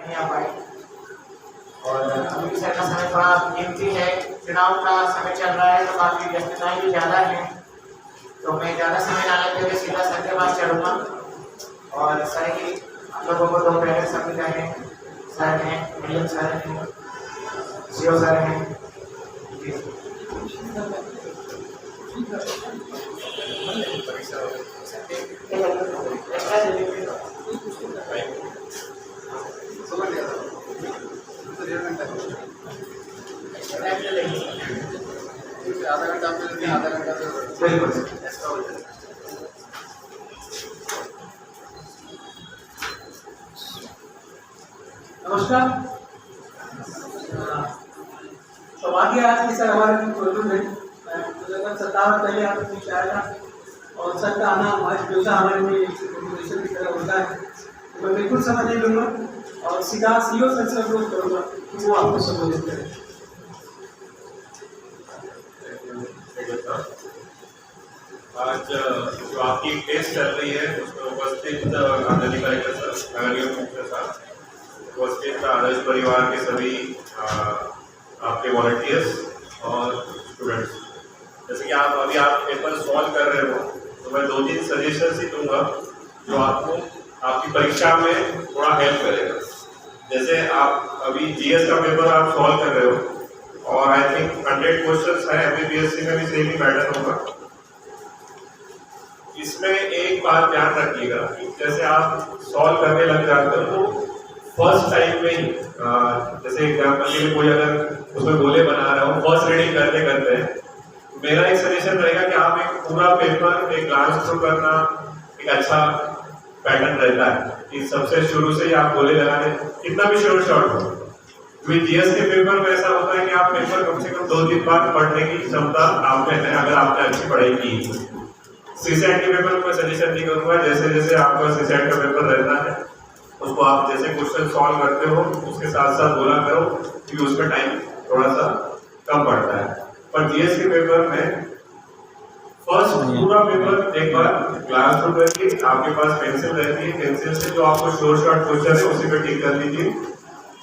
नहीं आ पाए। और अभी सर का समय थोड़ा कीमती है, चुनाव का समय चल रहा है तो काफ़ी व्यस्तताएं भी ज़्यादा हैं, तो मैं ज़्यादा समय ना लेते हुए सीधा सर के पास चलूँगा। और सर ही हम लोगों को 2 पहले सभी हैं, सर हैं, मिलियन सर हैं, सीओ सर हैं। आधा घंटा नमस्कार। सौभाग्य आज की सर हमारे मौजूद है। 2057 पहले आप बीच आया था और सर का आना आज हमेशा हमारे लिए मोटिवेशन की तरह होता है। तो मैं बिल्कुल समझ नहीं लूँगा और सीधा सीओ सर से अनुरोध करूँगा कि वो आपको संबोधित करें। आज जो आपकी टेस्ट चल रही है उसमें उपस्थित नगरीय कलेक्टर सर, नगरीय मुख्य साहब, उपस्थित आदर्श परिवार के सभी आपके वॉलंटियर्स और स्टूडेंट्स, जैसे कि आप पेपर सॉल्व कर रहे हो तो मैं 2-3 सजेशंस ही दूंगा जो आपको आपकी परीक्षा में थोड़ा हेल्प करेगा। जैसे आप अभी जीएस का पेपर आप सॉल्व कर रहे हो और आई थिंक 100 क्वेश्चंस है, एमपीपीएससी में भी सेम ही पैटर्न होगा। इसमें एक बात ध्यान रखिएगा कि जैसे आप सॉल्व करने लग जाते हो तो फर्स्ट टाइम में ही जैसे एग्जाम्पल के लिए कोई अगर उसमें गोले बना रहा हो, फर्स्ट रीडिंग करते करते मेरा एक सजेशन रहेगा कि आप एक पूरा पेपर एक ग्लांस थ्रू करना एक अच्छा पैटर्न रहता है कि सबसे शुरू से ही आप गोले लगाने, कितना भी शॉर्ट हो। क्योंकि जीएस के पेपर में ऐसा होता है कि आप पेपर कम से कम 2-3 बार पढ़ने की क्षमता आप में है अगर आपने अच्छी पढ़ाई की। सीसेट के पेपर में सजेशन नहीं करूंगा, जैसे जैसे आपका सीसेट का पेपर रहता है उसको आप जैसे क्वेश्चन सॉल्व करते हो उसके साथ साथ बोला करो क्योंकि उसमें टाइम थोड़ा सा कम पड़ता है। पर जीएस के पेपर में फर्स्ट पूरा पेपर एक बार क्लास थ्रू करके आपके पास पेंसिल रहती है, पेंसिल से जो आपको शॉर्ट क्वेश्चन है उसी पे टिक कर लीजिए।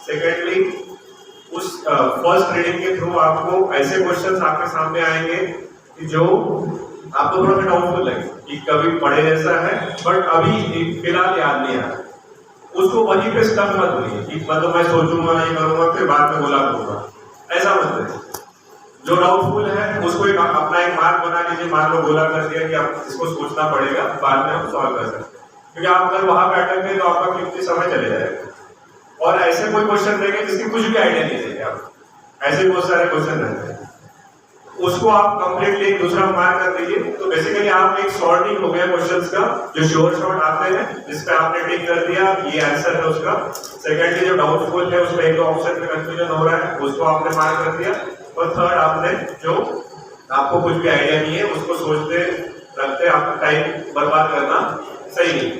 सेकेंडली उस फर्स्ट रीडिंग के थ्रू आपको ऐसे क्वेश्चन आपके सामने आएंगे कि जो आपको थोड़ा डाउटफुल लगे कि कभी पढ़े जैसा है बट अभी फिलहाल याद नहीं आ रहा, उसको वहीं पे स्टक मत होइए कि मतलब मैं सोचूंगा नहीं करूंगा फिर बाद में बोला करूंगा, ऐसा मत करिए। जो डाउटफुल है उसको एक अपना एक मार्क बना लीजिए, मान लो गोला कर दिया कि आप इसको सोचना पड़ेगा, बाद में हम सॉल्व कर सकते हैं, क्योंकि आप अगर वहां पे अटक गए तो आपका कीमती समय चले जाएगा। और ऐसे कोई क्वेश्चन रहेंगे जिसकी कुछ भी आइडिया नहीं देंगे आप, ऐसे बहुत सारे क्वेश्चन रहते हैं, उसको आप कंप्लीटली एक दूसरा मार्क कर दीजिए। तो बेसिकली आप एक सॉर्टिंग हो गया क्वेश्चंस का, जो शॉर्ट आते हैं जिस पे आपने टिक कर दिया ये आंसर है उसका। सेकेंडली जो डाउटफुल है उसमें 1-2 ऑप्शन में कंफ्यूजन हो रहा है उसको आपने मार्क कर दिया। और थर्ड आपने जो आपको कुछ भी आइडिया नहीं है उसको सोचते रखते आपका टाइम बर्बाद करना सही नहीं,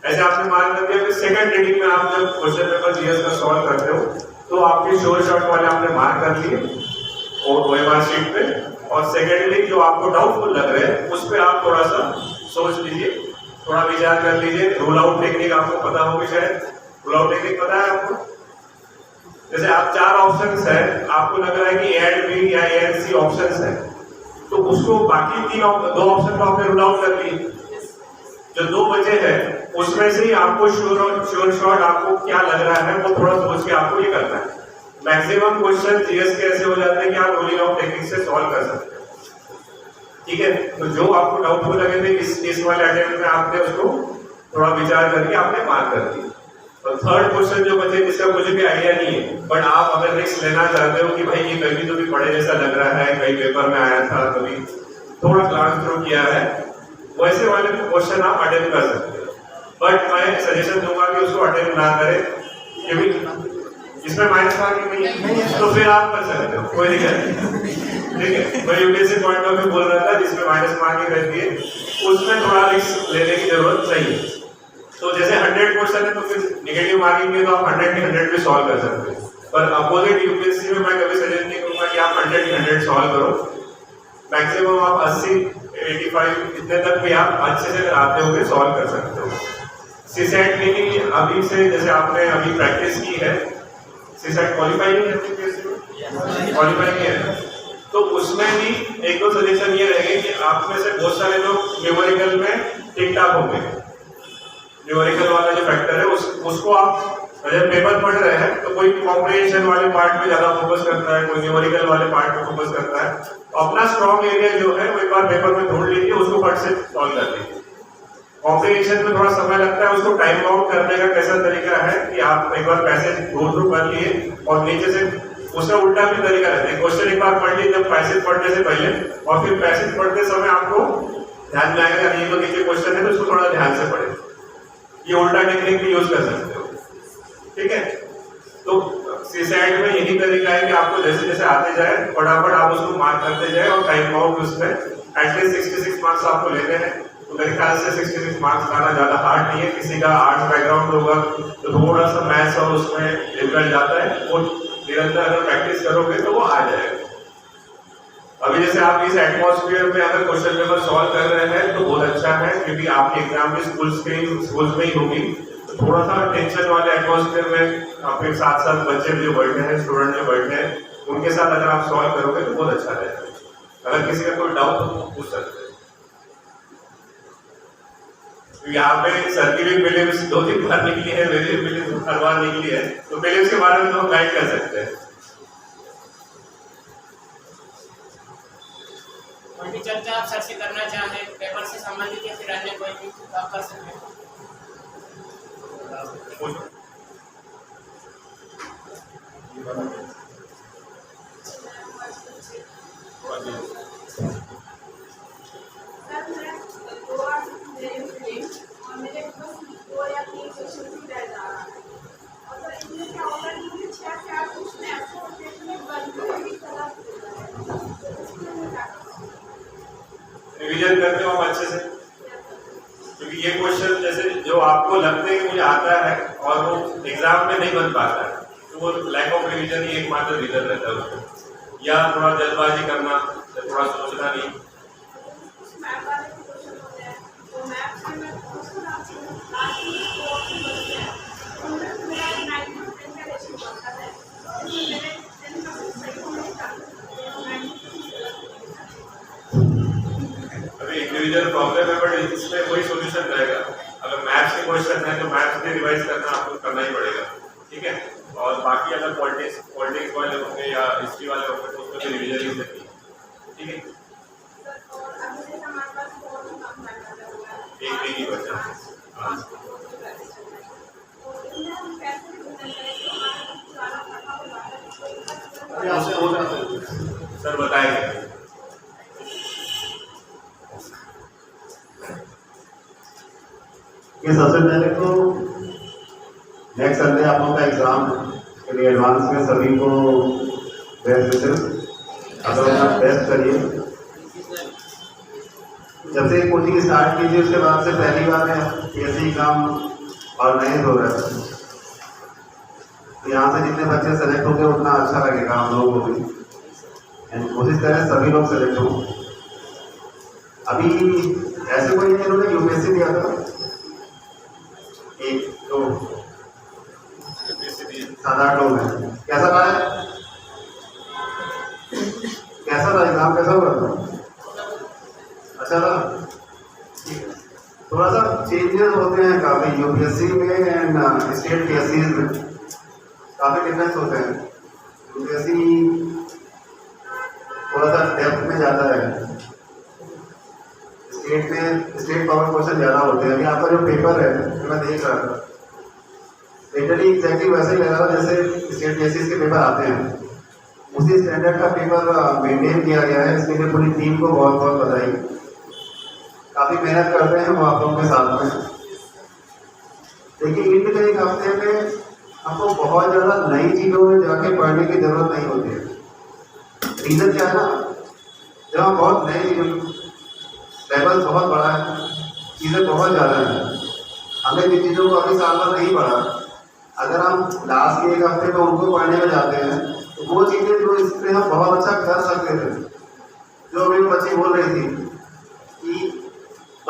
ऐसे आपने मार्क कर दिया। फिर सेकंड रीडिंग में आप जब क्वेश्चन पेपर जीएस का सॉल्व करते हो तो आपके शॉर्ट वाले आपने मार्क कर लिए और ओएमआर शीट पे, और सेकेंडली जो आपको डाउटफुल लग रहे हैं उस पर आप थोड़ा सा सोच लीजिए, थोड़ा विचार कर लीजिए। रूल आउट टेक्निक आपको पता होगी शायद, रूल आउट टेक्निक पता है आपको? जैसे आप 4 ऑप्शंस है, आपको लग रहा है कि ए एंड बी या ए एंड सी ऑप्शंस है, तो उसको बाकी 2 ऑप्शन को आपने रूल आउट कर लिए, जो 2 बचे हैं उसमें से ही आपको श्योर शॉट आपको क्या लग रहा है वो थोड़ा सोच के आपको ये करना है। मैक्सिमम क्वेश्चन जीएस के ऐसे हो जाते हैं कि आप रूलिंग आउट टेक्निक से सॉल्व कर सकते हैं, ठीक है। तो जो आपको डाउटफुल लगे थे इस वाले अटेम्प्ट में आपने उसको थोड़ा विचार करके आपने मार्क कर दिया। और थर्ड क्वेश्चन जो बचे जिसका मुझे भी आइडिया नहीं है बट आप अगर रिस्क लेना चाहते हो कि भाई ये कभी तो भी पढ़े जैसा लग रहा है, कई पेपर में आया था, कभी थोड़ा क्लास थ्रू किया है, वैसे वाले क्वेश्चन आप अटेम्प्ट कर सकते हो। बट मैं सजेशन दूंगा कि उसको अटेम्प्ट ना करें, क्योंकि इसमें माइनस मार्किंग नहीं है तो फिर आप कर सकते हो, कोई दिक्कत नहीं, ठीक है। मैं यूपीएससी पॉइंट ऑफ व्यू बोल रहा था जिसमें माइनस मार्किंग रहती है, उसमें थोड़ा रिस्क लेने की जरूरत नहीं है। तो जैसे 100 क्वेश्चन है तो फिर नेगेटिव मार्किंग में तो आप 100 के 100 भी सॉल्व कर सकते हो, पर अपोजिट यूपीएससी में मैं कभी सजेस्ट नहीं करूंगा कि आप 100 के 100 सॉल्व करो। मैक्सिमम आप 80, 85 इतने तक भी आप अच्छे से आते होंगे सॉल्व कर सकते हो। सीसेट मीनिंग अभी से जैसे आपने अभी प्रैक्टिस की है, सीसेट क्वालिफाई नहीं है, क्वालिफाई नहीं है, तो उसमें भी एक दो सजेशन ये रहेंगे कि आप में से बहुत सारे लोग न्यूमेरिकल में ठीक ठाक होंगे। न्यूमेरिकल वाला जो फैक्टर है उसको आप जब पेपर पढ़ रहे हैं तो कोई कॉम्प्रिहेंशन वाले पार्ट में ज्यादा फोकस करता है, कोई न्यूमेरिकल वाले पार्ट में फोकस करता है, तो अपना स्ट्रॉन्ग एरिया जो है वो एक बार पेपर में ढूंढ लीजिए, उसको फट से सॉल्व कर लीजिए। कॉम्प्रिहेंशन में थोड़ा समय लगता है, उसको टाइम बाउंड करने का कैसा तरीका है कि आप एक बार पैसेज गो थ्रू कर लिए और नीचे से उसका उल्टा भी तरीका रहता है। क्वेश्चन एक बार पढ़ लीजिए जब पैसेज पढ़ने से पहले, और फिर पैसेज पढ़ते समय आपको ध्यान में आएगा ये तो नीचे क्वेश्चन है तो उसको थोड़ा ध्यान से पढ़े। ये उल्टा टेक्निक भी यूज कर सकते हो, ठीक है। तो सीसेट में यही तरीका है कि आपको जैसे जैसे आते जाए फटाफट आप उसको मार्क करते जाए और टाइम बाउंड उसमें एटलीस्ट 66 मार्क्स आपको लेने हैं। तो मेरे ख्याल से 66 मार्क्स लाना ज्यादा हार्ड नहीं है। किसी का आर्ट्स बैकग्राउंड होगा तो थोड़ा सा मैथ्स और उसमें डिफिकल्ट जाता है, वो निरंतर अगर प्रैक्टिस करोगे तो वो आ जाएगा। अभी जैसे आप इस एटमॉस्फेयर में अगर क्वेश्चन पेपर सॉल्व कर रहे हैं तो बहुत अच्छा है, क्योंकि आपकी एग्जाम भी स्कूल्स में ही होगी। तो थोड़ा सा टेंशन वाले एटमॉस्फेयर में आपके साथ साथ बच्चे जो बैठे हैं, स्टूडेंट जो बैठे हैं, उनके साथ अगर आप सॉल्व करोगे तो बहुत अच्छा रहेगा। अगर किसी का कोई डाउट हो तो पूछ सकते हैं। यहाँ पे सर्किलिंग प्रीलिम्स 2-3 बार निकली है, वेरिएबल प्रीलिम्स हर बार निकली है, तो प्रीलिम्स के बारे में तो हम गाइड कर सकते हैं। कोई चर्चा आप सर से करना चाहें पेपर से संबंधित या फिर अन्य कोई भी आप कर सकते हैं। रिवीजन करते हो हम अच्छे से, क्योंकि ये क्वेश्चन जैसे जो आपको लगते हैं कि मुझे आता है और वो एग्जाम में नहीं बन पाता है, तो वो लैक ऑफ रिवीजन ही एकमात्र रीजन रहता है उसमें, या थोड़ा जल्दबाजी करना, थोड़ा सोचना नहीं। इंडिविजुअल प्रॉब्लम है, बट इसमें कोई सॉल्यूशन रहेगा। अगर मैथ्स के क्वेश्चन है तो मैथ्स में रिवाइज करना आपको करना ही पड़ेगा, ठीक है। और बाकी अगर पॉलिटिक्स वाले होंगे या हिस्ट्री वाले होंगे तो उसमें रिवीजन ही चाहिए, ठीक है। एक ही बचा सर बताएंगे। ये सबसे पहले तो नेक्स्ट संडे आप लोगों का एग्जाम के लिए एडवांस में सभी को बेस्ट विशेष, अगर आप बेस्ट करिए। जब से कोचिंग स्टार्ट कीजिए उसके बाद से पहली बार है PSC एग्जाम ऑर्गेनाइज हो रहा है, तो यहाँ से जितने बच्चे सेलेक्ट होंगे उतना अच्छा लगेगा हम लोगों को भी, एंड कोशिश करें सभी लोग सेलेक्ट हों। अभी ऐसे कोई इन्होंने UPSC दिया था, एक दो 7-8 लोग हैं। कैसा रहा है, कैसा रहा एग्जाम, कैसा हुआ? अच्छा रहा, थोड़ा सा चेंजेस होते हैं काफ़ी UPSC में एंड स्टेट PSC में, काफ़ी डिफरेंस होते हैं। UPSC थोड़ा सा डेप्थ में जाता है, स्टेट पावर क्वेश्चन ज़्यादा होते हैं। अभी आपका जो पेपर है जो मैं देख रहा था लिटरली एग्जैक्टली वैसे ही लग रहा था जैसे स्टेट PSC के पेपर आते हैं, उसी स्टैंडर्ड का पेपर मेंटेन किया गया है। इसके लिए पूरी टीम को बहुत बहुत बधाई, काफ़ी मेहनत करते हैं वो आप लोगों के साथ में। लेकिन इन के एक हफ्ते में आपको बहुत ज़्यादा नई चीज़ों में जाके पढ़ने की ज़रूरत नहीं होती है। रीज़न क्या है ना, जब हम बहुत नए लेवल बहुत बड़ा है, चीज़ें बहुत ज़्यादा हैं, हमने जिन चीज़ों को अभी साल भर नहीं पढ़ा, अगर हम लास्ट के एक हफ्ते में उनको पढ़ने में जाते हैं तो वो चीज़ें जो इसमें हम बहुत अच्छा कर सकते थे, जो अभी बच्ची बोल रही थी कि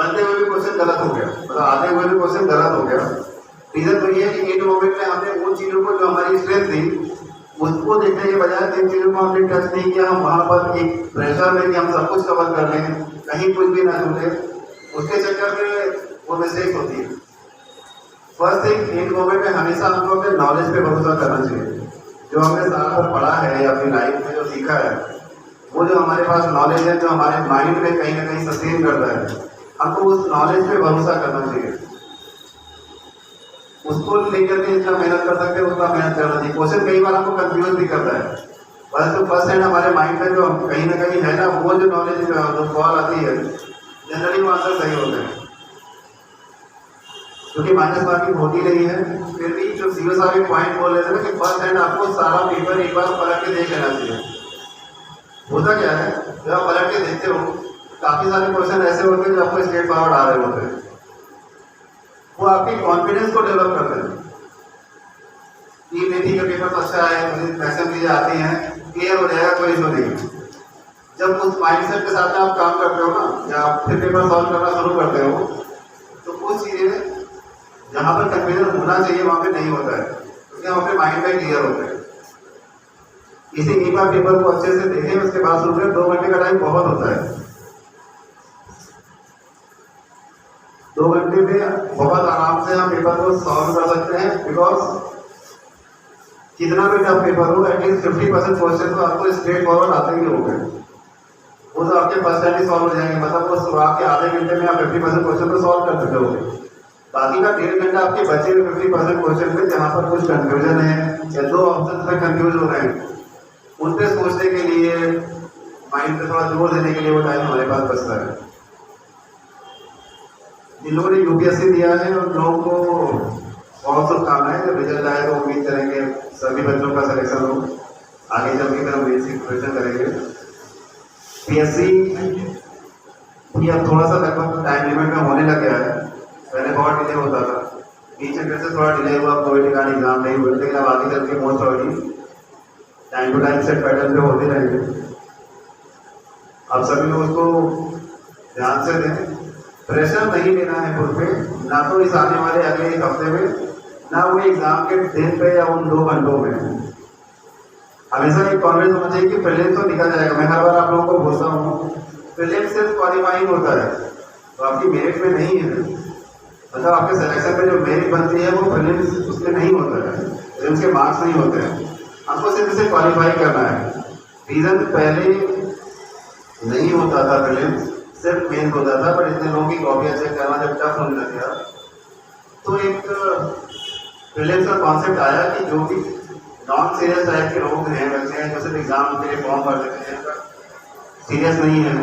बनते हुए भी क्वेश्चन गलत हो गया, मतलब आते हुए भी क्वेश्चन गलत हो गया। रीजन तो ये है कि इन मोमेंट में हमने उन चीज़ों को जो हमारी स्ट्रेंथ थी उसको देखने के बजाय जिन चीज़ों को हमने टच नहीं किया, हम वहाँ पर एक प्रेशर में कि हम सब कुछ कवर कर लें, कहीं कुछ भी ना छूटे, उसके चक्कर में वो मिस्टेक होती है। फर्स्ट थिंग, इन मोमेंट में हमेशा हमको अपने नॉलेज पे भरोसा करना चाहिए। जो हमने साल भर पढ़ा है या अपनी लाइफ में जो सीखा है, वो जो हमारे पास नॉलेज है, जो हमारे माइंड में कहीं ना कहीं सस्टेन करता है, हमको उस नॉलेज पे भरोसा करना चाहिए। उसको लेकर के जितना मेहनत कर सकते हैं उतना मेहनत करना चाहिए। क्वेश्चन कई बार आपको कंफ्यूज भी करता है, बस तो फर्स्ट हैंड हमारे माइंड में जो कहीं ना कहीं है ना, वो जो नॉलेज जो कॉल आती है, जनरली वो आंसर सही होते हैं, क्योंकि माइनस मार्किंग होती नहीं है। फिर भी जो सीओ साहब एक पॉइंट बोल रहे थे ना कि फर्स्ट हैंड आपको सारा पेपर एक बार पलट के देख लेना चाहिए। होता क्या है, जब आप पलट के देखते हो काफी सारे क्वेश्चन ऐसे होते हैं जो आपको स्ट्रेट फॉरवर्ड आ रहे होते हैं, वो आपकी कॉन्फिडेंस को डेवलप करते हैं कि नहीं, का पेपर तो अच्छा है, मुझे मैक्सिमम चीजें आती हैं, क्लियर हो जाएगा, कोई इशू नहीं। जब उस माइंडसेट के साथ आप काम करते हो ना, या फिर पेपर सॉल्व करना शुरू करते हो, तो कुछ चीजें जहां पर कंफ्यूजन होना चाहिए वहां पे नहीं होता है, क्योंकि हम अपने माइंड में क्लियर होते हैं। इसी एक बार पेपर को अच्छे से देखें, उसके बाद शुरू करें। 2 घंटे का टाइम बहुत होता है, 2 घंटे में बहुत आराम से हम पेपर को सॉल्व कर सकते हैं। बिकॉज कितना भी टफ पेपर हो, एटलीस्ट 50% क्वेश्चन तो आपको स्ट्रेट फॉरवर्ड आते ही हो गए, वो तो आपके फर्स्ट टाइम ही सॉल्व हो जाएंगे। मतलब वो शुरुआत के आधे घंटे में आप 50% क्वेश्चन को सॉल्व कर चुके होंगे। बाकी का 1.5 घंटा आपके बचे हुए 50% क्वेश्चन में जहाँ पर कुछ कंफ्यूजन है या 2 ऑप्शन में कंफ्यूज हो रहे हैं, उन पे सोचने के लिए, माइंड पे थोड़ा जोर देने के लिए वो टाइम हमारे पास बचता है। जिन लोगों ने यूपीएससी दिया है उन लोगों को बहुत शुभकामनाएं। जब रिजल्ट आए तो उम्मीद करेंगे सभी बच्चों का सिलेक्शन हो, आगे चल के फिर हम प्रिपरेशन करेंगे। पीएससी भी अब थोड़ा सा लगभग टाइम लिमिट में होने लग गया है, पहले बहुत डिले होता था, बीच में से थोड़ा डिले हुआ, कोविड के कारण एग्जाम नहीं हुए, लेकिन अब आगे चल के most of time to time set pattern पे होते रहेंगे। अब सभी लोग उसको ध्यान से दें, प्रेशर नहीं लेना है खुद पे, ना तो इस आने वाले अगले एक हफ्ते में, ना वो एग्जाम के दिन पे या उन 2 घंटों में। हमेशा एक कॉन्फिडेंस होना चाहिए कि प्रीलिम्स तो निकल जाएगा। मैं हर बार आप लोगों को बोलता हूँ, प्रीलिम्स सिर्फ क्वालिफाइंग होता है, तो आपकी मेरिट में नहीं है। मतलब आपके सिलेक्शन में जो मेरिट बनती है वो प्रीलिम्स उसमें नहीं होता है, प्रीलिम्स के मार्क्स नहीं होते हैं, आपको सिर्फ इसे क्वालिफाई करना है। रीजन पहले नहीं होता था, प्रीलिम्स सिर्फ मेन होता था, पर इतने लोगों की कॉपियां चेक करना जब टफ होने लग गया, तो एक प्रीलिम्स का कॉन्सेप्ट आया कि जो भी नॉन सीरियस टाइप के लोग हैं, बच्चे हैं जो सिर्फ एग्जाम के लिए फॉर्म भर देते हैं, सीरियस नहीं है,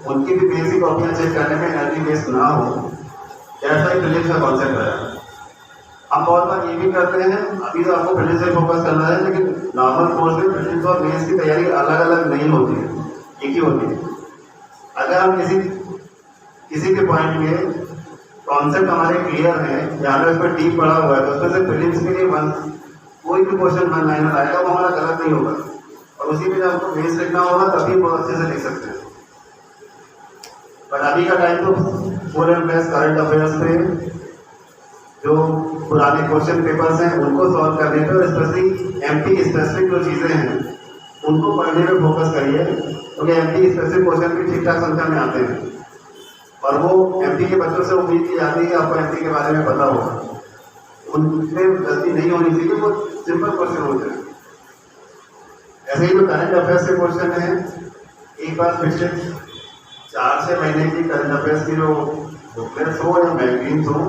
उनकी भी बेसिक कॉपियां चेक करने में एनर्जी वेस्ट ना हो, ऐसा ही प्रीलिम्स का कॉन्सेप्ट आया। हम बहुत बार ये भी करते हैं, अभी तो आपको प्रीलिम्स पे फोकस करना है, लेकिन नॉर्मल कोर्स में प्रीलिम्स और मेंस की तैयारी अलग अलग नहीं होती है, एक ही होती है। अगर हम किसी के पॉइंट में कॉन्सेप्ट हमारे क्लियर है, या हमें उस पर डीप पढ़ा हुआ है, तो उसमें से प्रीलिम्स के लिए कोई भी क्वेश्चन 1 लाइनर आएगा वो हमारा गलत नहीं होगा, और उसी में जब आपको मेंस लिखना होगा तभी बहुत अच्छे से लिख सकते हैं। बट अभी का टाइम तो full and best current affairs पे, जो पुराने क्वेश्चन पेपर्स हैं उनको सॉल्व करने पे, और स्पेशली एमपी स्पेसिफिक जो चीज़ें हैं उनको पढ़ने में फोकस करिए, क्योंकि एमपी स्पेसिफिक क्वेश्चन भी ठीक ठाक संख्या में आते हैं, और वो एमपी के बच्चों से उम्मीद की जाती है कि आपको एमपी के बारे में पता होगा। उनमें गलती नहीं होनी चाहिए, वो सिंपल क्वेश्चन होते हैं। ऐसे ही जो करंट अफेयर्स के क्वेश्चन हैं, एक बार पिछले 4-6 महीने की करंट अफेयर्स की जो बुकलेट्स हो या मैगजीन्स हो,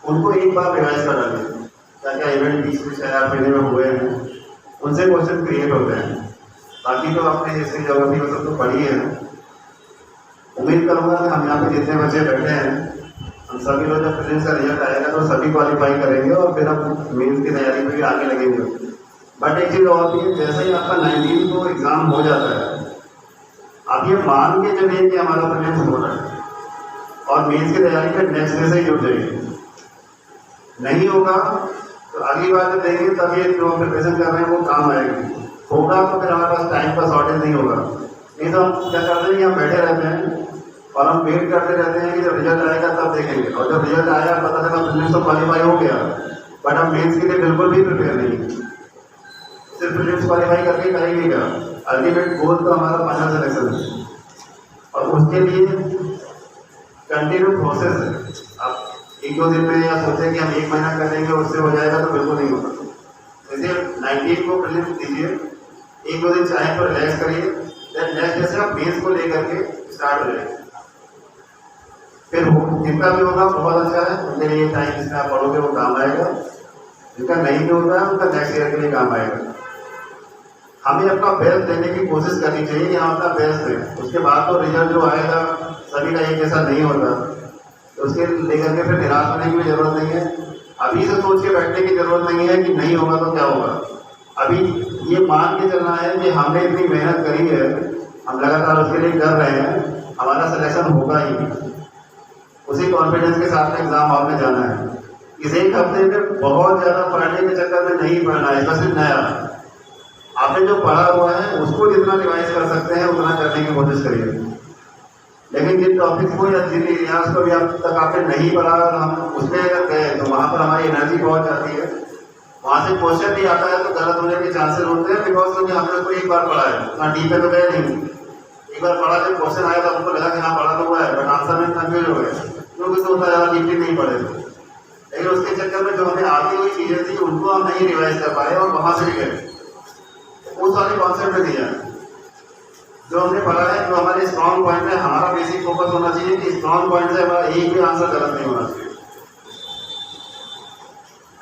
उनको एक बार रिवाइज कर डालिए, क्या क्या इवेंट बीच में 6 महीने में हुए हैं, उनसे क्वेश्चन क्रिएट होते हैं। बाकी तो आपने हिस्ट्री ज्योग्राफी वो सब तो पढ़ी है। उम्मीद करूँगा कि हम यहाँ पे जितने बच्चे बैठे हैं, हम सभी लोग जब प्रीलिम्स का रिजल्ट आएगा तो सभी क्वालिफाई करेंगे, और फिर हम मेंस की तैयारी में भी आगे लगेंगे। बट एक चीज़ और भी है, जैसे ही आपका 19 को एग्ज़ाम हो जाता है, आप ये मान के चलिए कि हमारा प्रीलिम्स हो रहा है, और मेंस की तैयारी में नेक्स्ट डे से ही जुट जाइए। नहीं होगा तो अगली बार जब देंगे तब ये जो प्रिपरेशन कर रहे हैं वो काम आएगी। होगा तो फिर हमारे पास टाइम का शॉर्टेज नहीं होगा। नहीं तो हम क्या करते हैं, यहाँ बैठे रहते हैं, और हम वेट करते रहते हैं कि जब रिजल्ट आएगा तब देखेंगे, और जब रिजल्ट आया पता चला प्रीलिम्स तो क्वालिफाई हो गया, बट हम मेंस के लिए बिल्कुल भी प्रिपेयर नहीं, सिर्फ प्रीलिम्स क्वालिफाई करके करेंगे क्या? अल्टीमेट गोल तो हमारा फाइनल सिलेक्शन है, और उसके लिए कंटिन्यू प्रोसेस है। आप एक दो दिन में या सोचें कि हम एक महीना करेंगे उससे हो जाएगा, तो बिल्कुल नहीं होगा। जैसे 19 को प्रीलिम्स दीजिए, एक दो दिन चाहे तो रिलैक्स करिए, देन नेक्स्ट जैसे आप मेंस को लेकर के स्टार्ट हो जाएंगे, फिर जितना भी होगा बहुत अच्छा है, उनके लिए टाइम जिसमें आप पढ़ोगे वो काम आएगा, जिनका नहीं भी होता है उनका नेक्स्ट ईयर के लिए काम आएगा। हमें अपना बेस्ट देने की कोशिश करनी चाहिए कि हम अपना बेस्ट दें, उसके बाद तो रिजल्ट जो आएगा सभी का एक जैसा नहीं होता, तो उसके लेकर के फिर निराश होने की भी जरूरत नहीं है। अभी से सोच के बैठने की जरूरत नहीं है कि नहीं होगा तो क्या होगा, अभी ये मान के चलना है कि हमने इतनी मेहनत करी है, हम लगातार उसके लिए कर रहे हैं, हमारा सिलेक्शन होगा ही, उसी कॉन्फिडेंस के साथ में एग्जाम हॉल में जाना है। इस एक हफ्ते में बहुत ज़्यादा पढ़ने के चक्कर में नहीं पढ़ना है, स्पेशली नया, आपने जो पढ़ा हुआ है उसको जितना रिवाइज कर सकते हैं उतना करने की कोशिश करिए, लेकिन जिन टॉपिक्स को या जिन एरियाज को भी अब तक आपने नहीं पढ़ा और हम उसमें अगर गए तो वहाँ पर हमारी एनर्जी बहुत जाती है, वहाँ से क्वेश्चन भी आता है तो गलत होने के चांसेस होते हैं, बिकॉज क्योंकि हमने उसको एक बार पढ़ा है, उतना डीप पे तो गए नहीं, एक बार पढ़ा जब क्वेश्चन आया था हमको लगा कि हाँ पढ़ा तो हुआ है, बट आंसर में कंफ्यूज हो गए क्योंकि तो होता ज़्यादा डीपली नहीं पढ़े थे। लेकिन उसके चक्कर में जो हमें आती हुई चीज़ें थी उनको हम नहीं रिवाइज कर पाए और वहाँ से भी गए, उस वाले कॉन्सेप्ट में दिया जो हमने पढ़ा है, जो हमारे स्ट्रॉन्ग पॉइंट है, हमारा बेसिक फोकस होना चाहिए कि स्ट्रॉन्ग पॉइंट से हमारा एक भी आंसर गलत नहीं होना चाहिए।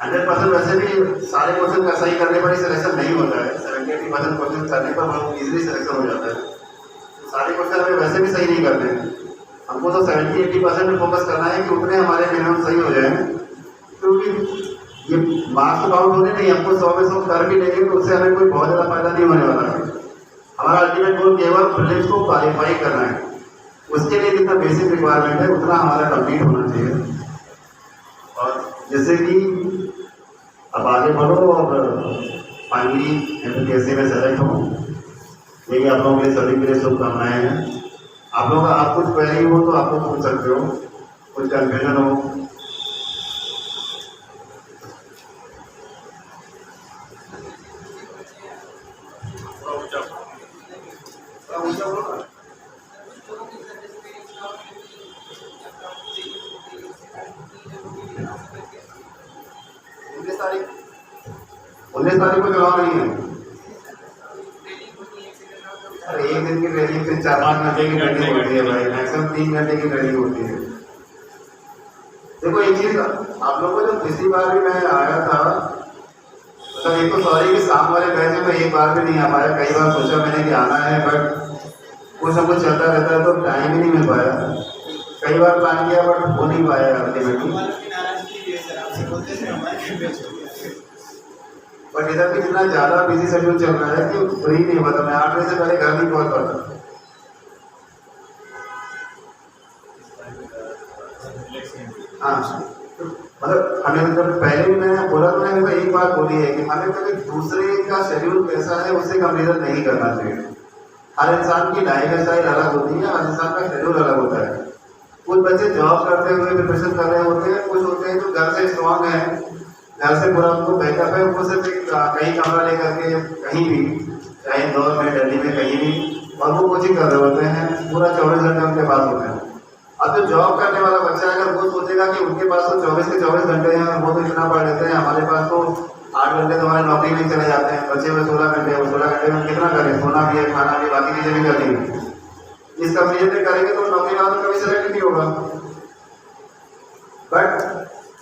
100% वैसे भी सारे क्वेश्चन का सही करने पर ही सिलेक्शन नहीं होता है, 70-80% क्वेश्चन करने पर बहुत इजीली सिलेक्शन हो जाता है। सारे क्वेश्चन हमें वैसे भी सही नहीं करते हैं, हमको तो 70-80% में फोकस करना है कि उतने हमारे मिनिमम सही हो जाए, क्योंकि ये मार्क्स तो काउंट होने नहीं, हमको 100 में 100 कर भी लेंगे तो उससे हमें कोई बहुत ज़्यादा फायदा नहीं होने वाला है। हमारा अल्टीमेट गोल केवल प्रीलिम्स को क्वालिफाई करना है, उसके लिए जितना बेसिक रिक्वायरमेंट है उतना हमारा कंप्लीट होना चाहिए, और जैसे कि अब आगे बढ़ो और फाइनली एमपीएससी में सेलेक्ट हो, यही आप लोगों के लिए सभी के लिए शुभकामनाएं हैं। आप लोग आप कुछ क्वेरी हो तो आप लोग पूछ सकते हो, कुछ कन्फ्यूजन हो। उन्नीस तारीख को जवाब नहीं है, अरे एक दिन की ट्रेनिंग से 4-5 घंटे की ट्रेनिंग होती है भाई, मैक्सिमम 3 घंटे की ट्रेनिंग होती है। देखो एक चीज आप लोगों को जो पिछली बार भी मैं आया था, मतलब एक तो सॉरी कि शाम वाले बैच में एक बार भी नहीं आ पाया, कई बार सोचा मैंने कि आना है बट कुछ ना कुछ चलता रहता है तो टाइम ही नहीं मिल पाया, कई बार प्लान किया बट हो नहीं पाया अल्टीमेटली। बट इधर भी इतना ज़्यादा बिजी शेड्यूल चल रहा है कि फ्री नहीं हुआ था, मैं 8 बजे से पहले घर नहीं पहुँच पाता। हाँ मतलब हमें जब पहले भी मैंने बोला तो मैंने एक बात बोली है कि हमें कभी दूसरे का शेड्यूल कैसा है उससे कंपेरिजन नहीं करना चाहिए। हर इंसान की लाइफ स्टाइल अलग होती है, हर इंसान का शेड्यूल अलग होता है। कुछ बच्चे जॉब करते हुए प्रिपरेशन कर रहे होते हैं, कुछ होते हैं जो घर से स्ट्रॉन्ग है, घर से पूरा उनको बैकअप है, उनको सिर्फ कहीं कमरा लेकर के कहीं भी, चाहे इंदौर में, दिल्ली में, कहीं भी, और वो कोचिंग कर रहे होते हैं, पूरा 24 घंटे उनके पास होते हैं। अब जो जॉब करने वाला बच्चा अगर वो सोचेगा कि उनके पास तो 24 के 24 घंटे हैं और वो तो इतना पढ़ लेते हैं, हमारे पास तो 8 घंटे तो हमारे नौकरी में चले जाते हैं, बच्चे में 16 घंटे, वो 16 घंटे में कितना करें, सोना भी है, खाना भी, बाकी चीज़ें भी करनी है। इस कंपेरिजन में करेंगे तो नौकरी वाला तो कभी सेलेक्ट नहीं होगा। बट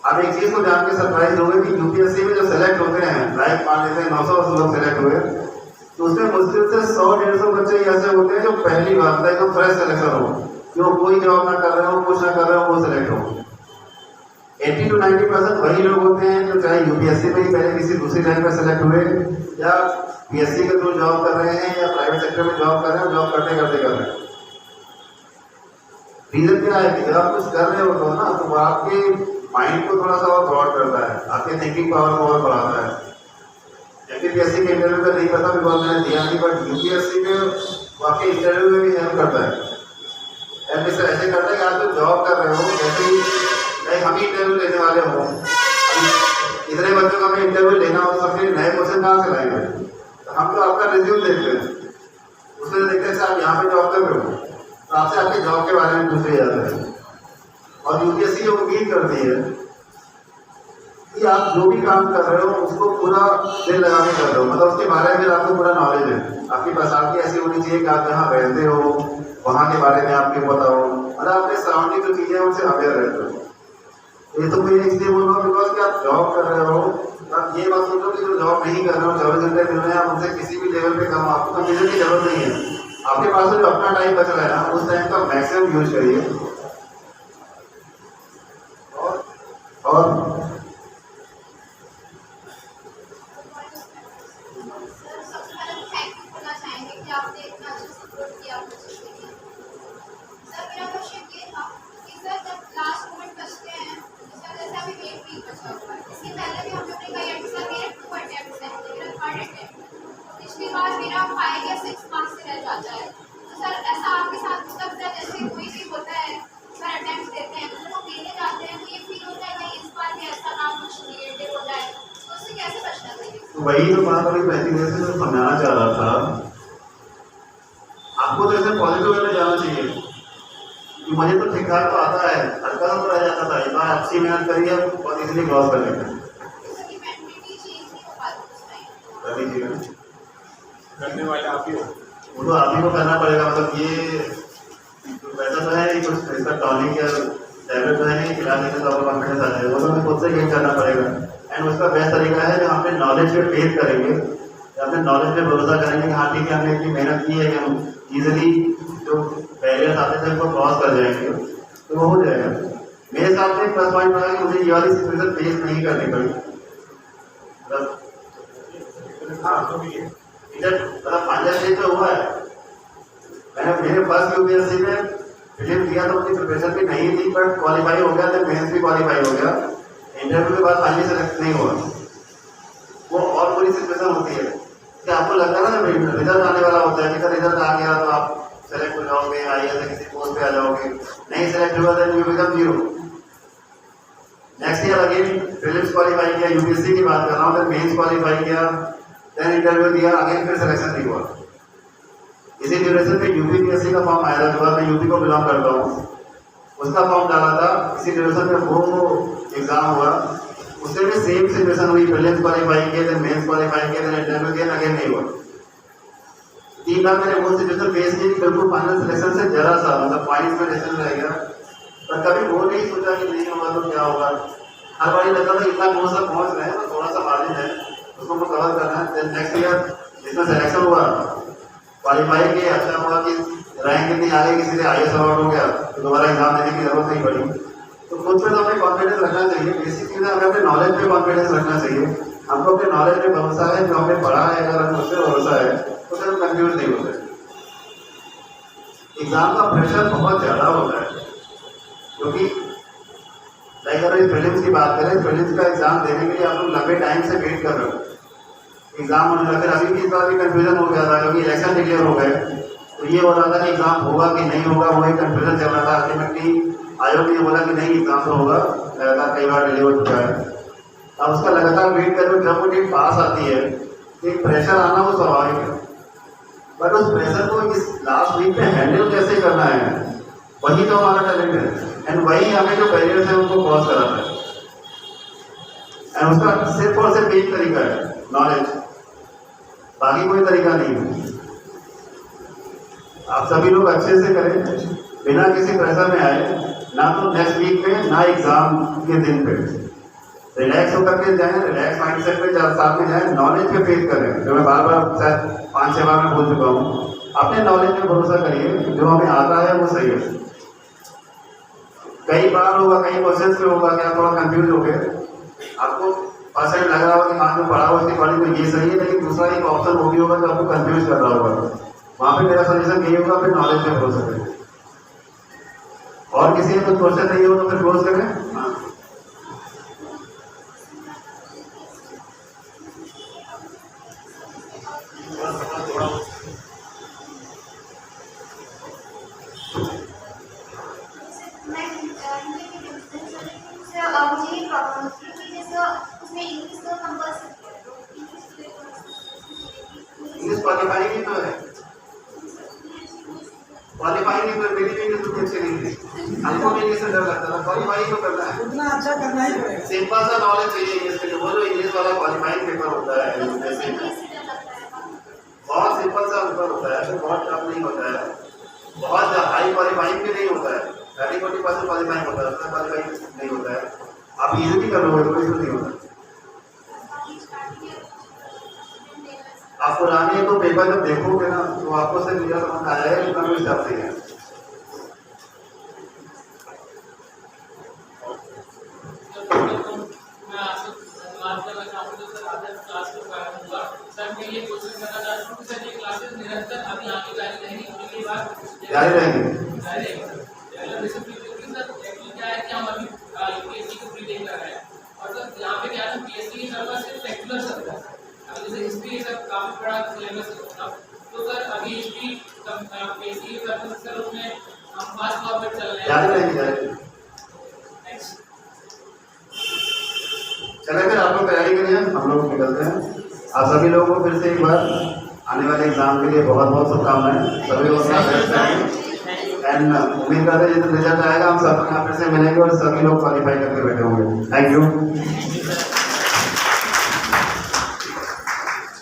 अब एक चीज़ को जान के सरप्राइज होंगे कि यूपीएससी में जो सेलेक्ट होते हैं, लाइक मान लेते हैं 900 लोग सेलेक्ट हुए, तो उसमें मुश्किल से 100-150 बच्चे ऐसे होते हैं जो पहली बार था एकदम फ्रेश सिलेक्शन हो, जो कोई जॉब ना कर रहे हो, कुछ ना कर रहे हो, वो सिलेक्ट हो। 80 to 90% वही लोग होते हैं जो चाहे यूपीएससी में ही पहले किसी दूसरी लाइन पर सेलेक्ट हुए, या पीएससी के थ्रू जॉब कर रहे हैं, या प्राइवेट सेक्टर में जॉब कर रहे हैं, जॉब करते करते कर रहे हैं। रीजन क्या है कि जब आप कुछ कर रहे हो तो ना, तो आपके माइंड को थोड़ा सा और ब्रॉड करता है, आपके थिंकिंग पावर को और बढ़ाता है। एमपीएससी के इंटरव्यू का नहीं पता बिकॉज मैंने दिया नहीं, बट यूपीएससी में आपके इंटरव्यू में भी हेल्प करता है। मिस्टर ऐसे करता है कि आप जो जॉब कर रहे हो, जैसे ही लाइक हम ही इंटरव्यू लेने वाले हो, इतने बच्चों का हमें इंटरव्यू लेना हो, सबके नए क्वेश्चन कहाँ से लाएंगे? तो हम तो आपका रिज्यूम देखते हैं, उसमें देखते हैं आप यहाँ पे जॉब कर रहे हो, तो आपसे आपके जॉब के बारे में पूछ लिया जाता है। और यूपीएससी ये उम्मीद करती है कि आप जो भी काम कर रहे हो उसको पूरा दिल लगा के कर रहे हो, मतलब उसके बारे में आपको पूरा नॉलेज है, आपकी पर्सनालिटी ऐसी होनी चाहिए कि आप जहाँ रहते हो वहाँ के बारे में आपको पता हो, मतलब आपके सराउंडिंग जो चीज़ें हैं उनसे अवेयर रहते हो। ये तो मैं इसलिए बोल रहा हूँ बिकॉज कि आप जॉब कर रहे हो, आप ये बात सोचो कि जो जॉब नहीं कर रहे हो, 24 घंटे मिल रहे हैं, आप उनसे किसी भी लेवल पे काम, आपको कंप्यूटर की जरूरत नहीं है। आपके पास जो अपना टाइम बच रहा है ना, उस टाइम का मैक्सिमम यूज करिए। और पिछली बार मेरा 5 या 6 मार्क्स से रह जाता है, तो सर ऐसा आपके साथ हो सकता है? जैसे कोई भी होता है सर अटेम्प्ट देते हैं तो वो देने जाते हैं तो ये फील होता है कि इस बार भी ऐसा ना कुछ निगेटिव हो जाए, तो उससे कैसे बचना चाहिए? तो वही तो बात अभी पहली वजह से जो समझाना चाह रहा था, आपको तो ऐसे पॉजिटिव वे में जाना चाहिए कि मुझे तो ठीक ठाक तो आता है, हल्का सा तो रह जाता था, इस बार अच्छी मेहनत करिए बहुत इजीली क्रॉस कर लेंगे। करने वाले आप ही हो, वो तो आप ही को करना पड़ेगा, मतलब ये वैसा तो है नहीं कुछ इसका टॉनिक या टैबलेट तो है नहीं खिलाने से तो आपको कॉन्फिडेंस आ जाएगा, वो तो हमें खुद से गेन करना पड़ेगा। एंड उसका बेस्ट तरीका है जहाँ पे नॉलेज पे फेथ करेंगे, जहाँ पे नॉलेज पे भरोसा करेंगे कि हाँ ठीक है हमने इतनी मेहनत की है कि हम ईजिली जो बैरियर्स आते थे उनको क्रॉस कर जाएंगे, तो वो हो जाएगा। मेरे हिसाब से प्लस पॉइंट रहा कि मुझे ये वाली सिचुएशन फेस नहीं करनी पड़ी, मतलब मतलब फाइनल स्टेज पे हुआ है। मैंने मेरे फर्स्ट यूपीएससी में फिल्म दिया तो अपनी प्रिपरेशन भी नहीं थी, बट क्वालिफाई हो गया, तो मेंस भी क्वालिफाई हो गया, इंटरव्यू के बाद फाइनली सेलेक्ट नहीं हुआ। वो और बुरी सिचुएशन होती है कि आपको लगता है ना जब रिजल्ट आने वाला होता है कि अगर रिजल्ट आ गया तो आप सेलेक्ट हो जाओगे, आईएएस या किसी पोस्ट पे आ जाओगे, नहीं सेलेक्ट हुआ तो you become zero. Next year again prelims qualify किया, यूपीएससी की बात कर रहा हूँ, फिर मेंस क्वालिफाई किया, देन इंटरव्यू दिया, अगेन फिर सिलेक्शन नहीं हुआ। इसी ड्यूरेशन पे यूपीपीएससी का फॉर्म आया था, जो मैं यूपी को बिलोंग करता हूँ, उसका फॉर्म डाला था, इसी ड्यूरेशन में वो एग्जाम हुआ, उससे भी सेम सिचुएशन हुई, प्रीलिम्स क्वालिफाई किए, देन मेंस क्वालिफाई किए, देन इंटरव्यू दिया, अगेन नहीं हुआ। 3 बार मैंने वो सिचुएशन फेस की, बिल्कुल फाइनल सिलेक्शन से जरा सा मतलब पॉइंट्स में डिस्टेंस रह गया, पर कभी वो नहीं सोचा कि नहीं होगा तो क्या होगा। हर बार लगता था इतना कौन सा पहुंच रहे हैं, थोड़ा सा मार्जिन है उसको हमको कवर करना है। देन नेक्स्ट ईयर जिसमें सिलेक्शन हुआ, क्वालिफाई किया, अच्छा हुआ कि रैंक इतनी आ गई, किसी से आईएएस अवार्ड हो गया, तो दोबारा एग्जाम देने की जरूरत नहीं पड़ी। तो खुद पे तो हमें कॉन्फिडेंस रखना चाहिए, बेसिक चीज़ है हमें अपने नॉलेज पे कॉन्फिडेंस रखना चाहिए। हमको अपने नॉलेज पे भरोसा है, जो हमने पढ़ा है, अगर हमें उससे भरोसा है तो फिर हम कंफ्यूज नहीं होते। एग्जाम का प्रेशर बहुत ज़्यादा होता है, क्योंकि लाइक अगर इस प्रीलिम्स की बात करें, प्रीलिम्स का एग्जाम देने के लिए आप लोग लंबे टाइम से वेट कर रहे हो, एग्जाम होने लगा। फिर अभी भी इस बार भी कंफ्यूजन हो गया था, क्योंकि इलेक्शन डिक्लेयर हो गए, तो ये हो रहा था कि एग्जाम होगा कि नहीं होगा, वही कंफ्यूजन चल रहा था। अल्टीमेटली आयोग ने बोला कि नहीं एग्जाम तो होगा, लगातार कई बार डिले हो चुका है। अब उसका लगातार वेट कर रहे हो, जब वो डेट पास आती है एक प्रेशर आना वो स्वाभाविक है, बट उस प्रेशर को इस लास्ट वीक में हैंडल कैसे करना है, वही तो हमारा टैलेंट है। एंड वही हमें जो बैरियर्स है उनको क्रॉस कराना है, एंड उसका सिर्फ और सिर्फ एक तरीका है, नॉलेज, बाकी कोई तरीका नहीं है। आप सभी लोग अच्छे से करें, बिना किसी प्रेशर में आए, ना तो नेक्स्ट वीक पे ना एग्जाम के दिन पे, रिलैक्स होकर के जाएं, रिलैक्स माइंडसेट पे साथ में जाएं, नॉलेज पे फेस करें, जो मैं बार बार शायद 5-6 बार में बोल चुका हूँ। अपने नॉलेज पे भरोसा करिए, जो हमें आता है वो सही है। कई बार होगा, कई क्वेश्चन पे होगा कि आप थोड़ा कंफ्यूज हो गए, आपको फर्स्ट टाइम लग रहा होगा कि हाँ जो पढ़ा हो उसके अकॉर्डिंग तो ये सही है, लेकिन दूसरा एक ऑप्शन वो भी होगा जो आपको कंफ्यूज कर रहा होगा। वहाँ पे मेरा सजेशन यही होगा, फिर नॉलेज पे भरोसा करें। और किसी का कुछ क्वेश्चन नहीं हो तो फिर क्लोज करें। हाँ, क्वालिफाई नहीं तो है, क्वालिफाई नहीं तो मेरी भी तो अच्छी नहीं थी, हमको भी इंग्लिश से डर लगता था, क्वालिफाई तो करना है, उतना अच्छा करना ही पड़ेगा। सिंपल सा नॉलेज चाहिए इंग्लिश के लिए। वो जो इंग्लिश वाला क्वालिफाइंग पेपर होता है जैसे बहुत सिंपल सा पेपर होता है, तो बहुत टफ नहीं होता है, बहुत हाई क्वालिफाइंग भी नहीं होता है, 30-40% क्वालिफाइंग होता है, उतना क्वालिफाइंग नहीं होता है। आप इजीली कर लोगे तो इसमें नहीं होता। आप पुराने तो पेपर जब देखोगे ना तो आपको सिर्फ यह समझ आएगा कि कम हिसाब से है। मैं आपसे बात करना चाहूँगा सर, आज क्लास को प्रारंभ हुआ सर, मैं ये कोशिश करना चाहता हूँ कि सर ये क्लासेस निरंतर अभी आगे जारी रहेंगी, पिछली बार जारी रहेंगे। सर एक्चुअली क्या है कि हम अभी यूपीएससी को प्री देख रहे हैं और सर यहाँ पे क्या है पीएससी की तरफ से सेक्युलर सब है, अभी जैसे हिस्ट्री सब काफी बड़ा सिलेबस है, तो सर अभी हिस्ट्री पीएससी की तरफ से सर उसमें हम फास्ट फॉरवर्ड चल रहे हैं। जारी रहेंगे। चले फिर आप लोग तैयारी करिए, हम लोग निकलते हैं। आप सभी लोगों को फिर से एक बार आने वाले एग्जाम के लिए बहुत बहुत शुभकामनाएं। सभी लोग अपना बेस्ट करेंगे एंड उम्मीद करते हैं जितना रिजल्ट आएगा हम सब यहाँ फिर से मिलेंगे और सभी लोग क्वालिफाई करके बैठे होंगे। Thank you.